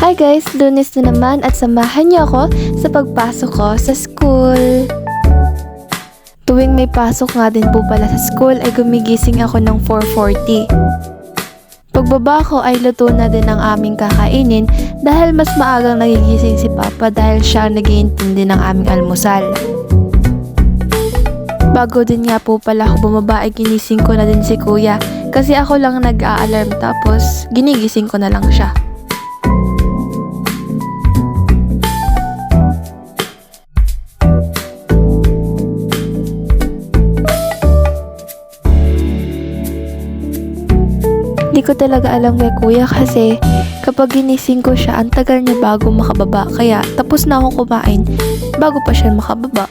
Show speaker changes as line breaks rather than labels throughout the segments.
Hi guys! Lunes na naman at samahan niyo ako sa pagpasok ko sa school. Tuwing may pasok nga din po pala sa school ay gumigising ako ng 4:40. Pagbaba ko ay luto na din ang aming kakainin dahil mas maagang nagigising si Papa dahil siya ang nag-iintindi ng aming almusal. Bago din nga po pala ako bumaba ay ginising ko na din si Kuya kasi ako lang nag-a-alarm tapos ginigising ko na lang siya. Hindi ko talaga alam kay Kuya kasi kapag ginising ko siya, ang tagal niya bago makababa. Kaya tapos na akong kumain bago pa siya makababa.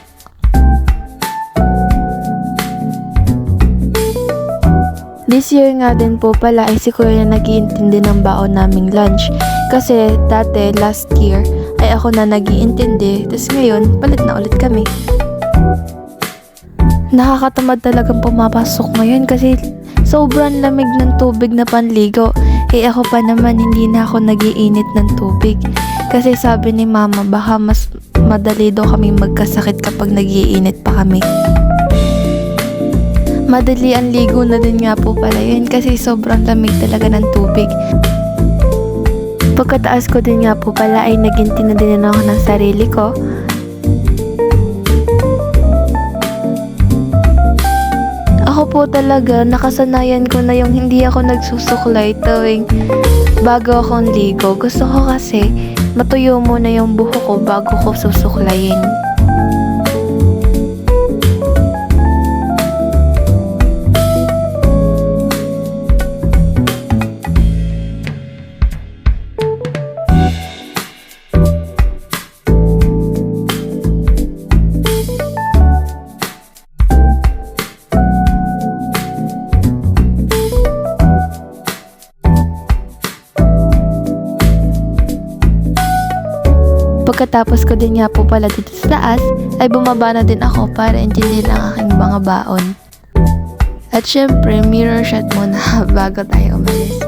This year nga din po pala ay si Kuya na nag-iintindi ng baon naming lunch. Kasi dati last year ay ako na nag-iintindi, tapos ngayon palit na ulit kami. Nakakatamad talagang pumapasok ngayon kasi sobrang lamig ng tubig na panligo. Ako pa naman hindi na ako nag-iinit ng tubig. Kasi sabi ni Mama baka mas madali daw kami magkasakit kapag nag-iinit pa kami. Madali ang ligo na din nga po pala yun kasi sobrang lamig talaga ng tubig. Pagkataas ko din nga po pala ay naginti na din ako ng sarili ko. Ako po talaga, nakasanayan ko na yung hindi ako nagsusuklay tuwing bago akong ligo. Gusto ko kasi matuyo muna yung buhok ko bago ko susuklayin. Pagkatapos ko din nga po pala dito sa taas, ay bumaba na din ako para intindihin ang aking mga baon. At syempre, mirror shot muna bago tayo umalis.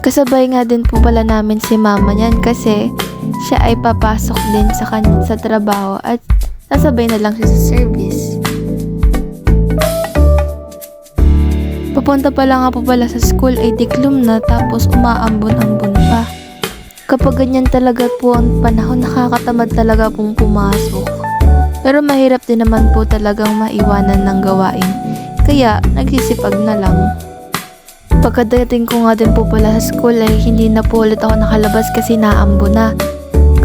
Kasabay nga din po pala namin si Mama niyan kasi siya ay papasok din sa trabaho at sasabay na lang siya sa service. Papunta pala nga po pala sa school ay diklom na tapos umaambon-ambon pa. Kapag ganyan talaga po ang panahon, nakakatamad talaga pong pumasok. Pero mahirap din naman po talagang maiwanan ng gawain. Kaya, nagsisipag na lang. Pagkadating ko nga din po pala sa school ay hindi na po ulit ako nakalabas kasi naambo na.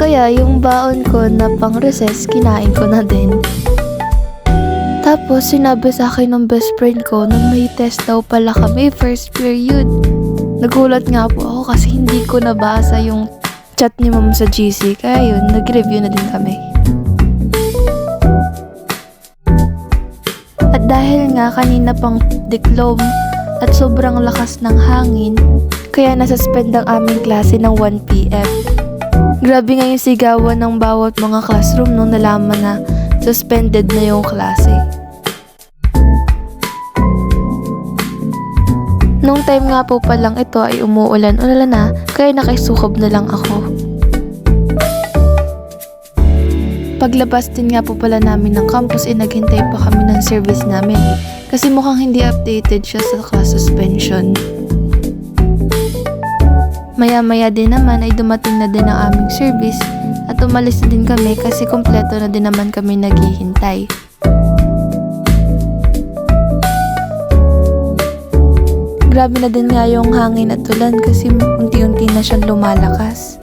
Kaya, yung baon ko na pang recess, kinain ko na din. Tapos, sinabi sa akin ng best friend ko na may test daw pala kami first period. Nagulat nga po ako kasi hindi ko nabasa yung chat ni Mama sa GC. Kaya yun, nag-review na din kami. At dahil nga kanina pang diklom at sobrang lakas ng hangin, kaya nasuspend ang aming klase ng 1 PM. Grabe nga yung sigawan ng bawat mga classroom nung nalaman na suspended na yung klase. Nung time nga po palang ito ay umuulan-ulan na, kaya nakisukob na lang ako. Paglabas din nga po pala namin ng campus ay naghintay pa kami ng service namin kasi mukhang hindi updated siya sa class suspension. Maya-maya din naman ay dumating na din ang aming service at umalis na din kami kasi kompleto na din naman kami naghihintay. Grabe na din nga yung hangin at ulan kasi unti-unti na siyang lumalakas.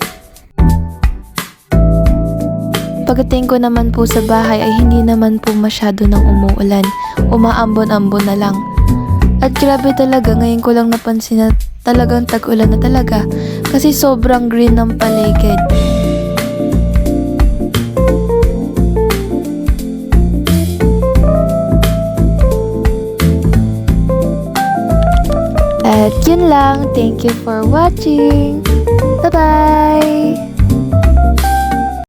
Pagdating ko naman po sa bahay ay hindi naman po masyado nang umuulan. Umaambon-ambon na lang. At grabe talaga, ngayon ko lang napansin na talagang tag-ulan na talaga kasi sobrang green ng paligid. At yun lang. Thank you for watching. Bye-bye!